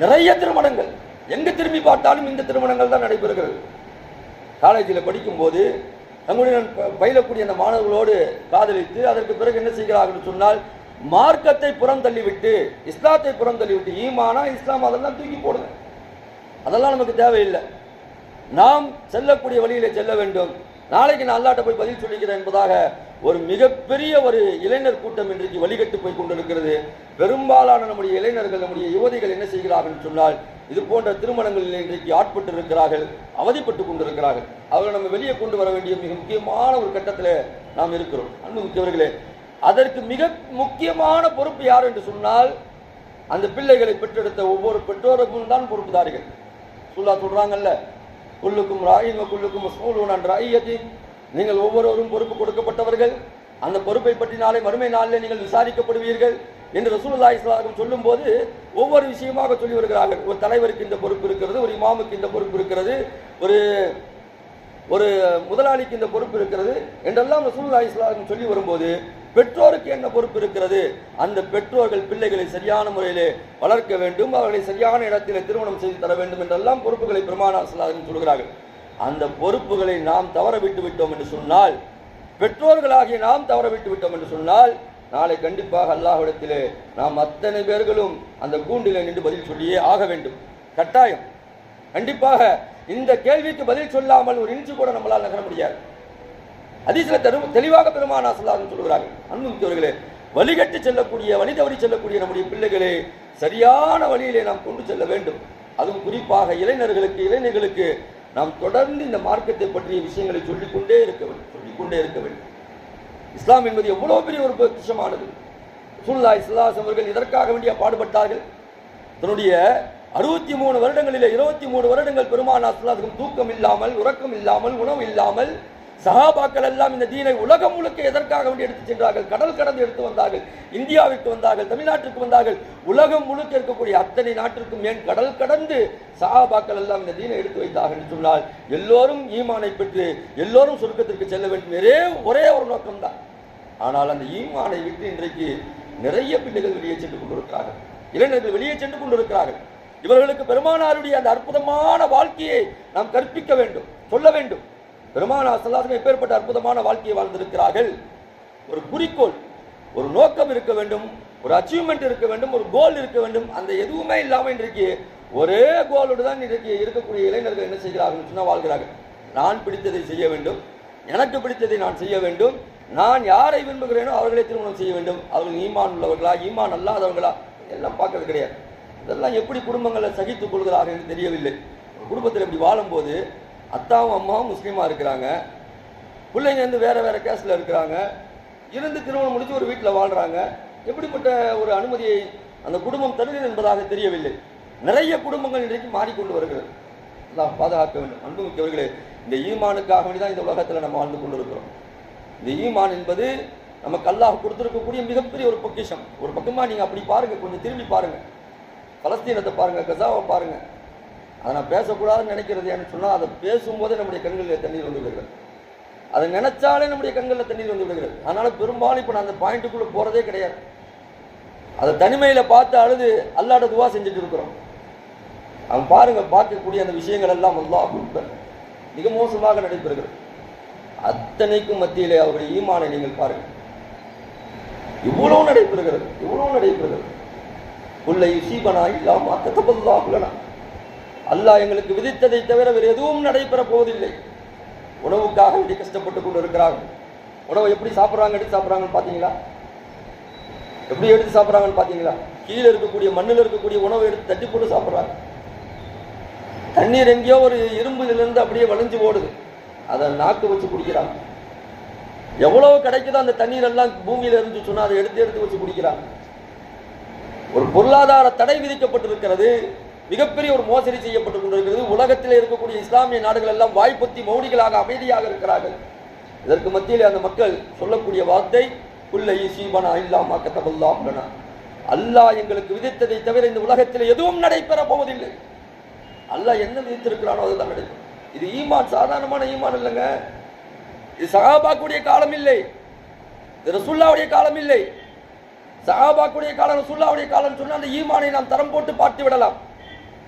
நிறைய திருமணங்கள் எங்க திரும்பி பார்த்தாலும் இந்த திருமணங்கள் தான் நடைபெறுகிறது. காலேஜில் படிக்கும் போது தங்களுடைய பயிலக்கூடிய அந்த மாணவர்களோடு காதலித்து அதற்கு பிறகு என்ன செய்கிறார்கள் சொன்னால் மார்க்கத்தை புறம் தள்ளிவிட்டு, இஸ்லாத்தை புறம் தள்ளிவிட்டு, ஈமானா இஸ்லாம் அதெல்லாம் தூக்கி போடுங்க, அதெல்லாம் நமக்கு தேவையில்லை, நாம் செல்லக்கூடிய வழியிலே செல்ல வேண்டும், நாளைக்கு நான் அல்லாஹ்ட்ட போய் பதில் சொல்லிக்கிறேன் என்பதாக ஒரு மிகப்பெரிய ஒரு இளைஞர் கூட்டம் இன்றைக்கு வழிகட்டு போய் கொண்டிருக்கிறது. பெரும்பாலான நம்முடைய இளைஞர்கள், நம்முடைய யுவதிகள் என்ன செய்கிறார்கள் சொன்னால் இது போன்ற திருமணங்களில் இன்றைக்கு ஆட்பட்டு இருக்கிறார்கள், அவதிப்பட்டு கொண்டிருக்கிறார்கள். அவர்களை நம்ம வெளியே கொண்டு வர வேண்டிய மிக முக்கியமான ஒரு கட்டத்தில் நாம் இருக்கிறோம். அன்பு முக்கியவர்களே, அதற்கு மிக முக்கியமான பொறுப்பு யார் என்று சொன்னால் அந்த பிள்ளைகளை பெற்றெடுத்த ஒவ்வொரு பெற்றோருக்கும் தான் பொறுப்புதாரிகள். சொல்றாங்கல்ல, குல்லுக்கும் ராயின் குல்லுக்கும் மஸ்ஊலூன் அன் ரஅய்யதி, நீங்கள் ஒவ்வொருவரும் பொறுப்பு கொடுக்கப்பட்டவர்கள், அந்த பொறுப்பை பற்றி நாளை மறுமை நாளில் நீங்கள் விசாரிக்கப்படுவீர்கள் என்று ரசூலுல்லாஹி ஸல்லல்லாஹு அலைஹி வஸல்லம் சொல்லும் போது ஒவ்வொரு விஷயமாக சொல்லி வருகிறார்கள். ஒரு தலைவருக்கு இந்த பொறுப்பு இருக்கிறது, ஒரு இமாமுக்கு இந்த பொறுப்பு இருக்கிறது, ஒரு முதலாளிக்கு இந்த பொறுப்பு இருக்கிறது என்றெல்லாம் ரசூலுல்லாஹி ஸல்லல்லாஹு அலைஹி வஸல்லம் சொல்லி வரும்போது பெற்றோருக்கு என்ன பொறுப்பு இருக்கிறது, அந்த பெற்றோர்கள் பிள்ளைகளை சரியான முறையிலே வளர்க்க வேண்டும், அவர்களை சரியான இடத்திலே திருமணம் செய்து தர வேண்டும் என்றெல்லாம் பொறுப்புகளை பெருமானார் ஸல்லல்லாஹு அலைஹி வஸல்லம் சொல்கிறார்கள். அந்த பொறுப்புகளை நாம் தவற விட்டு விட்டோம் என்று சொன்னால், பெற்றோர்களாகிய நாம் தவற விட்டு விட்டோம் என்று சொன்னால், நாளை கண்டிப்பாக அல்லாஹ்விடத்திலே நாம் அத்தனை பேர்களும் அந்த கூண்டிலே நின்று பதில் சொல்லியே ஆக வேண்டும். கட்டாயம். கண்டிப்பாக இந்த கேள்விக்கு பதில் சொல்லாமல் ஒரு இன்ச்சு கூட நம்மளால் நகர முடியாது. ஹதீஸ்ல தெளிவாக பெருமானார் ஸல்லல்லாஹு அலைஹி வஸல்லம் சொல்கிறார்கள், அன்புமிக்கவர்களே, வழிகட்டி செல்லக்கூடிய, வழி தவறி செல்லக்கூடிய நம்முடைய பிள்ளைகளை சரியான வழியிலே நாம் கொண்டு செல்ல வேண்டும். அதுவும் குறிப்பாக இளைஞர்களுக்கு நாம் தொடர்ந்து இந்த மார்க்கத்தை பற்றிய விஷயங்களை சொல்லிக்கொண்டே இருக்க வேண்டும். இஸ்லாம் என்பது எவ்வளவு பெரிய ஒரு பொக்கிஷமானது. ரசூலுல்லாஹி ஸல்லல்லாஹு அலைஹி அவர்கள் இதற்காக வேண்டிய பாடுபட்டார்கள். தன்னுடைய 63 வருடங்களிலே 23 வருடங்கள் பெருமானார் ஸல்லல்லாஹு அலைஹி தூக்கம் இல்லாமல், உறக்கம் இல்லாமல், உணவு இல்லாமல் சஹாபாக்கள் எல்லாம் இந்த தீனை உலகம் முழுக்க எதற்காக வேண்டி எடுத்து சென்றார்கள்? கடல் கடந்து எடுத்து வந்தார்கள். இந்தியாவிற்கு வந்தார்கள், தமிழ்நாட்டிற்கு வந்தார்கள். உலகம் முழுக்க இருக்கக்கூடிய அத்தனை நாட்டிற்கும் ஏன் கடல் கடந்து சஹாபாக்கள் எல்லாம் இந்த தீனை எடுத்து வைத்தார்கள் என்று சொன்னால், எல்லோரும் ஈமானை பெற்று எல்லோரும் சொர்க்கத்திற்கு செல்ல வேண்டும், ஒரே ஒரு நோக்கம்தான். ஆனால் அந்த ஈமானை விட்டு இன்றைக்கு நிறைய பிள்ளைகள் வெளியே சென்று கொண்டிருக்கிறார்கள், இளைஞர்கள் வெளியே சென்று கொண்டிருக்கிறார்கள். இவர்களுக்கு பெருமானாருடைய அந்த அற்புதமான வாழ்க்கையை நாம் கற்பிக்க வேண்டும், சொல்ல வேண்டும். பெருமானார் ஸல்லல்லாஹு அலைஹி வஸல்லம் எப்பேற்பட்ட அற்புதமான வாழ்க்கையை வாழ்ந்திருக்கிறார்கள். ஒரு குறிக்கோள், ஒரு நோக்கம் இருக்க வேண்டும், ஒரு அச்சீவ்மெண்ட் இருக்க வேண்டும், ஒரு கோல் இருக்க வேண்டும். அந்த எதுவுமே இல்லாமல் இன்றைக்கு ஒரே கோலோடு தான் இன்றைக்கு இருக்கக்கூடிய இளைஞர்கள் என்ன செய்கிறார்கள் சொன்னால் வாழ்கிறார்கள். நான் பிடித்ததை செய்ய வேண்டும், எனக்கு பிடித்ததை நான் செய்ய வேண்டும், நான் யாரை விரும்புகிறேனோ அவர்களை திருமணம் செய்ய வேண்டும். அவர்கள் ஈமான் உள்ளவர்களா, ஈமான் அல்லாதவர்களா எல்லாம் பார்க்கறது கிடையாது. இதெல்லாம் எப்படி குடும்பங்களை சகித்துக் கொள்கிறார்கள் என்று தெரியவில்லை. ஒரு குடும்பத்தில் இப்படி வாழும்போது அத்தாவும் அம்மாவும் முஸ்லீமா இருக்கிறாங்க, பிள்ளைங்க வந்து வேற வேற கேஸ்ல இருக்கிறாங்க, இருந்து திருமணம் முடிச்சு ஒரு வீட்டில் வாழ்றாங்க. எப்படிப்பட்ட ஒரு அனுமதியை அந்த குடும்பம் தருகிறது என்பதாக தெரியவில்லை. நிறைய குடும்பங்கள் இன்றைக்கு மாறிக்கொண்டு வருகிறது. அல்லாஹ் பாதுகாக்க வேண்டும். அன்புமிக்கவர்களே, இந்த ஈமானுக்காக வேண்டிதான் இந்த உலகத்தில் நம்ம வாழ்ந்து கொண்டிருக்கிறோம். இந்த ஈமான் என்பது நமக்கு அல்லாஹ் கொடுத்திருக்கக்கூடிய மிகப்பெரிய ஒரு பொக்கிஷம். ஒரு பக்கமா நீங்க அப்படி பாருங்க, கொஞ்சம் திரும்பி பாருங்க, பலஸ்தீனத்தை பாருங்க, கசாவை பாருங்க. அதை நான் பேசக்கூடாதுன்னு நினைக்கிறது ஏன்னு சொன்னால், அதை பேசும்போதே நம்முடைய கண்களில் தண்ணீர் வந்து விடுகிறது. அதை நினைச்சாலே நம்முடைய கண்களில் தண்ணீர் வந்து விடுகிறது. அதனால பெரும்பாலும் இப்போ நான் அந்த பாயிண்ட்டுக்குள்ள போறதே கிடையாது. அதை தனிமையில பார்த்து அழுது அல்லாஹ்ட துவா செஞ்சுட்டு இருக்கிறோம். அவன் பாருங்க, பார்க்கக்கூடிய அந்த விஷயங்கள் எல்லாம் அல்லாஹ் மிக மோசமாக நடைபெறுகிறது. அத்தனைக்கும் மத்தியிலே அவருடைய ஈமானை நீங்கள் பாருங்க, இவ்வளவு நடைபெறுகிறது, இவ்வளவு நடைபெறுகிறது. உள்ளே யுசீபனா இல்லாம கதபல்லாஹுலனா, அல்லாஹ் எங்களுக்கு விதித்ததை தவிர வேறு எதுவும் நடைபெற போவதில்லை. உணவுக்காக வேண்டி கஷ்டப்பட்டு கொண்டு இருக்கிறார்கள். உணவை எப்படி சாப்பிட்றாங்க, எடுத்து சாப்பிட்றாங்கன்னு பார்த்தீங்களா? எப்படி எடுத்து சாப்பிட்றாங்கன்னு பார்த்தீங்களா? கீழே இருக்கக்கூடிய மண்ணில் இருக்கக்கூடிய உணவை எடுத்து தட்டி போட்டு சாப்பிட்றாங்க. தண்ணீர் எங்கேயோ ஒரு இரும்புலேருந்து அப்படியே வளைஞ்சு ஓடுது, அதை நாக்கு வச்சு குடிக்கிறாங்க. எவ்வளவு கிடைக்குதோ அந்த தண்ணீர் எல்லாம் பூமியில இருந்து சொன்னா அதை எடுத்து எடுத்து வச்சு குடிக்கிறாங்க. ஒரு பொருளாதார தடை விதிக்கப்பட்டிருக்கிறது, மிகப்பெரிய ஒரு மோசடி செய்யப்பட்டுக் கொண்டிருக்கிறது. உலகத்தில் இருக்கக்கூடிய இஸ்லாமிய நாடுகள் எல்லாம் வாய்ப்புத்தி மௌனிகளாக அமைதியாக இருக்கிறார்கள். இதற்கு மத்தியில் அந்த மக்கள் சொல்லக்கூடிய வார்த்தை குல்லை சீபனா இல்லாம கதபல்லாஹுலனா, அல்லாஹ் எங்களுக்கு விதித்ததை தவிர இந்த உலகத்தில் எதுவும் நடைபெற போவதில்லை. அல்லாஹ் என்ன விதித்திருக்கிறானோ அதுதான் நடைபெறும். இது ஈமான், சாதாரணமான ஈமான் இல்லைங்க. இது சஹாபாக்குடைய காலம் இல்லை, இது ரசூலுல்லாஹ்வுடைய காலம் இல்லை. சஹாபாக்குடைய காலம், ரசூலுல்லாஹ்வுடைய காலம் சொன்னால் அந்த ஈமானை நாம் தரம் போட்டு பார்த்து விடலாம்.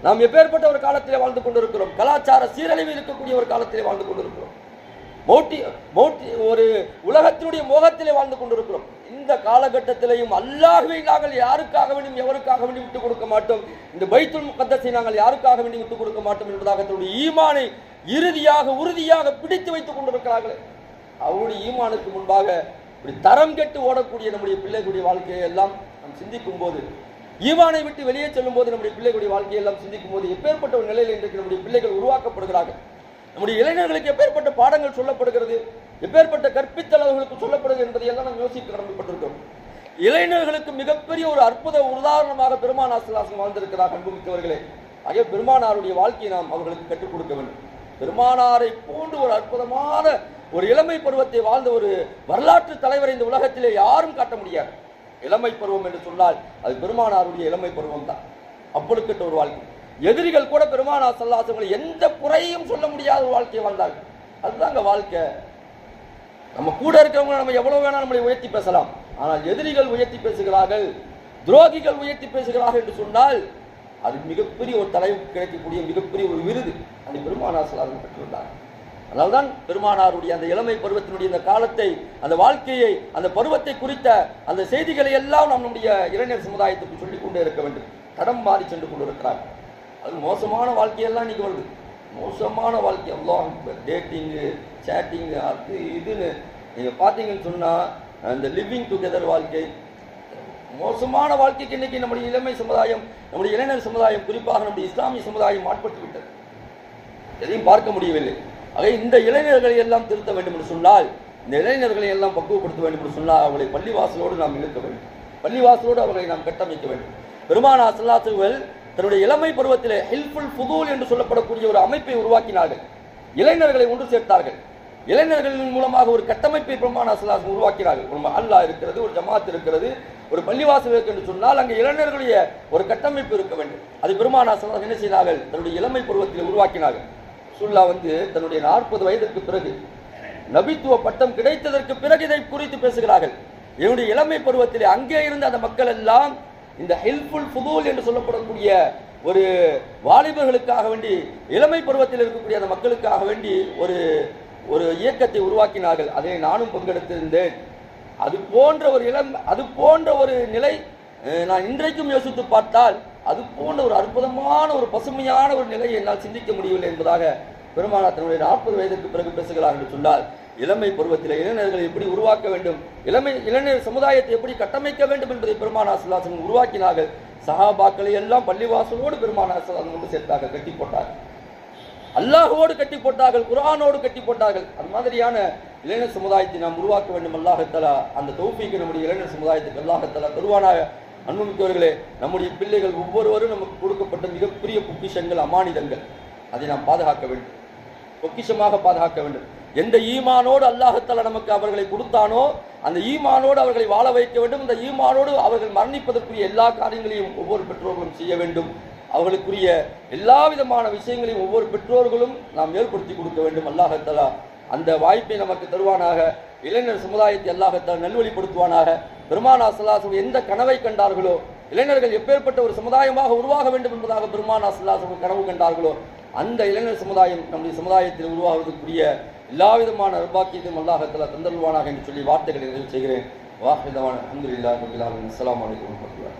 நாம் எப்பேற்பட்ட ஒரு காலத்திலே வாழ்ந்து கொண்டிருக்கிறோம், கலாச்சார சீரழிவு இருக்கக்கூடிய ஒரு காலத்திலே வாழ்ந்து கொண்டிருக்கிறோம். ஒரு உலகத்தினுடைய மோகத்திலே வாழ்ந்து கொண்டிருக்கிறோம். இந்த காலகட்டத்திலையும் அல்லாஹ்வை நாங்கள் யாருக்காக வேண்டியும் எவருக்காக வேண்டி விட்டுக் கொடுக்க மாட்டோம், இந்த பைத்துல் முகத்தஸை நாங்கள் யாருக்காக வேண்டி விட்டுக் கொடுக்க மாட்டோம் என்பதாக தன்னுடைய ஈமானை இறுதியாக உறுதியாக பிடித்து வைத்துக் கொண்டிருக்கிறார்கள். அவருடைய ஈமானுக்கு முன்பாக இப்படி தரம் கெட்டு ஓடக்கூடிய நம்முடைய பிள்ளைகளுடைய வாழ்க்கையை எல்லாம் நாம் சிந்திக்கும் போது, ஈமானை விட்டு வெளியே செல்லும் போது நம்முடைய பிள்ளைகளுடைய வாழ்க்கையை எல்லாம் சிந்திக்கும் போது எப்பேற்பட்ட ஒரு நிலையில் இன்றைக்கு நம்முடைய பிள்ளைகள் உருவாக்கப்படுகிறார்கள், நம்முடைய இளைஞர்களுக்கு எப்பேற்பட்ட பாடங்கள் சொல்லப்படுகிறது, எப்பேற்பட்ட கற்பித்தல் அவர்களுக்கு சொல்லப்படுகிறது என்பதையெல்லாம் நாம் யோசிக்க கடமைப்பட்டிருக்கிறோம். இளைஞர்களுக்கு மிகப்பெரிய ஒரு அற்புத உதாரணமாக பெருமானார் ஸல்லல்லாஹு அலைஹி வஸல்லம் வாழ்ந்திருக்கிறார். அன்புமிக்கவர்களே, ஆகிய பெருமானாருடைய வாழ்க்கையை நாம் அவர்களுக்கு கற்றுக் கொடுக்க வேண்டும். பெருமானாரை போன்று ஒரு அற்புதமான ஒரு இளமை பருவத்தை வாழ்ந்த ஒரு வரலாற்று தலைவரை இந்த உலகத்திலே யாரும் காட்ட முடியாது. இளமை பருவம் என்று சொன்னால் அது பெருமானாருடைய இளமை பருவம் தான். அப்படிப்பட்ட ஒரு வாழ்க்கை, எதிரிகள் கூட பெருமானார் ஸல்லல்லாஹு அலைஹி வஸல்லம் எந்த குறையும் சொல்ல முடியாத ஒரு வாழ்க்கையை வாழ்ந்தார்கள். அதுதாங்க வாழ்க்கை. நம்ம கூட இருக்கிறவங்க நம்ம எவ்வளவு வேணா நம்மளை உயர்த்தி பேசலாம், ஆனால் எதிரிகள் உயர்த்தி பேசுகிறார்கள், துரோகிகள் உயர்த்தி பேசுகிறார்கள் என்று சொன்னால் அது மிகப்பெரிய ஒரு தலைவுக்கு கிடைக்கக்கூடிய மிகப்பெரிய ஒரு விருது. அதை பெருமானார் ஸல்லல்லாஹு பெற்றுள்ளார். அதனால்தான் பெருமானாருடைய அந்த இளமை பருவத்தினுடைய இந்த காலத்தை, அந்த வாழ்க்கையை, அந்த பருவத்தை குறித்த அந்த செய்திகளை எல்லாம் நம்முடைய இளைஞர் சமுதாயத்துக்கு சொல்லிக் கொண்டே இருக்க வேண்டும். தடம் மாறி சென்று கொண்டிருக்கிறார். அது மோசமான வாழ்க்கையெல்லாம் இன்னைக்கு வருது. மோசமான வாழ்க்கை, எல்லாம் டேட்டிங்கு, சேட்டிங்கு, அது இதுன்னு நீங்கள் பார்த்தீங்கன்னு சொன்னால் அந்த லிவிங் டுகெதர் வாழ்க்கை, மோசமான வாழ்க்கைக்கு இன்னைக்கு நம்முடைய இளமை சமுதாயம், நம்முடைய இளைஞர் சமுதாயம், குறிப்பாக நம்முடைய இஸ்லாமிய சமுதாயம் ஆட்பட்டு விட்டது. எதையும் பார்க்க முடியவில்லை. ஆக இந்த இளைஞர்களை எல்லாம் திருத்த வேண்டும் என்று சொன்னால், இந்த இளைஞர்களை எல்லாம் பக்குவப்படுத்த வேண்டும் என்று சொன்னால் அவர்களை பள்ளிவாசலோடு நாம் இழுக்க வேண்டும். பள்ளிவாசலோடு அவர்களை நாம் கட்டமைக்க வேண்டும். பெருமானார் ஸல்லல்லாஹு அலைஹி வஸல்லம் தன்னுடைய இளமை பருவத்திலே ஹில்ஃபுல் ஃபுதூல் என்று சொல்லப்படக்கூடிய ஒரு அமைப்பை உருவாக்கினார்கள். இளைஞர்களை ஒன்று சேர்த்தார்கள். இளைஞர்களின் மூலமாக ஒரு கட்டமைப்பை பெருமானார் ஸல்லல்லாஹு அலைஹி வஸல்லம் உருவாக்கினார்கள். ஒரு மஹல்லா இருக்கிறது, ஒரு ஜமாத் இருக்கிறது, ஒரு பள்ளிவாசல் இருக்கு என்று சொன்னால் அங்கே இளைஞர்களுடைய ஒரு கட்டமைப்பு இருக்க வேண்டும். அது பெருமானார் ஸல்லல்லாஹு அலைஹி வஸல்லம் என்ன செய்தார்கள்? தன்னுடைய இளமை பருவத்தில் உருவாக்கினார்கள். ரசூலுல்லாஹ் தன்னுடைய 40 வயதிற்கு பிறகு, நபித்துவ பட்டம் கிடைத்ததற்கு பிறகு இதை குறித்து பேசுகிறார்கள். என்னுடைய இளமை பருவத்திலே அங்கே இருந்த அந்த மக்கள் எல்லாம் இந்த ஹில்ஃபுல் ஃபுதூல் என்று சொல்லப்படக்கூடிய ஒரு வாலிபர்களுக்காக வேண்டி, இளமை பருவத்தில் இருக்கக்கூடிய அந்த மக்களுக்காக வேண்டி ஒரு இயக்கத்தை உருவாக்கினார்கள். அதை நானும் பங்கெடுத்திருந்தேன். அது போன்ற ஒரு நிலை நான் இன்றைக்கும் யோசித்து பார்த்தால் அது போன்ற ஒரு அற்புதமான ஒரு பசுமையான ஒரு நிலையை என்னால் சிந்திக்க முடியவில்லை என்பதாக பெருமானார் தன்னுடைய 40 வயதுக்கு பிறகு பேசுகிறார் என்று சொன்னால், இளமை பருவத்தில் இளைஞர்களை எப்படி உருவாக்க வேண்டும், இளைஞர் சமுதாயத்தை எப்படி கட்டமைக்க வேண்டும் என்பதை பெருமானார் ஸல்லல்லாஹு அலைஹி வஸல்லம் உருவாக்கினார்கள். சஹாபாக்களை எல்லாம் பள்ளிவாசலோடு பெருமானார் ஸல்லல்லாஹு அலைஹி வஸல்லம் கொண்டு சேர்த்தார்கள், கட்டி போட்டார்கள். அல்லாஹ்வோடு கட்டி போட்டார்கள், குர்ஆனோடு கட்டி போட்டார்கள். அது மாதிரியான இளைஞர் சமுதாயத்தை நாம் உருவாக்க வேண்டும். அல்லாஹ் தஆலா அந்த தௌஃபீக்கை நம்முடைய இளைஞர் சமுதாயத்துக்கு அல்லாஹ் தஆலா தருவானாக. அன்புமிக்கவர்களே, நம்முடைய பிள்ளைகள் ஒவ்வொருவரும் நமக்கு கொடுக்கப்பட்ட மிகப்பெரிய பொக்கிஷங்கள், அமானிதங்கள். அதை நாம் பாதுகாக்க வேண்டும், பொக்கிஷமாக பாதுகாக்க வேண்டும். எந்த ஈமானோடு அல்லாஹ் தஆலா நமக்கு அவர்களை கொடுத்தானோ அந்த ஈமானோடு அவர்களை வாழ வைக்க வேண்டும். இந்த ஈமானோடு அவர்கள் மரணிப்பதற்குரிய எல்லா காரியங்களையும் ஒவ்வொரு பெற்றோர்களும் செய்ய வேண்டும். அவர்களுக்குரிய எல்லா விதமான விஷயங்களையும் ஒவ்வொரு பெற்றோர்களும் நாம் ஏற்படுத்தி கொடுக்க வேண்டும். அல்லாஹ் தஆலா அந்த வாய்ப்பை நமக்கு தருவானாக. இளைஞர் சமுதாயத்தை அல்லாஹ் தஆலா நல்வழிப்படுத்துவானாக. பெருமானார் ஸல்லல்லாஹு அலைஹி வஸல்லம் எந்த கனவை கண்டார்களோ, இளைஞர்கள் எப்பேற்பட்ட ஒரு சமுதாயமாக உருவாக வேண்டும் என்பதாக பெருமானார் ஸல்லல்லாஹு அலைஹி வஸல்லம் கனவு கண்டார்களோ, அந்த இளைஞர் சமுதாயம் நம்முடைய சமுதாயத்தில் உருவாவதற்குரிய எல்லா விதமான நற்பாக்கியத்தையும் அல்லாஹ் தஆலா தந்தருள்வானாக என்று சொல்லி வார்த்தைகளை நிறைவு செய்கிறேன். வாஹிதவான அல்ஹம்துலில்லாஹி ரப்பில் ஆலமீன். அஸ்ஸலாமு அலைக்கும் வரஹ்மத்துல்லாஹி.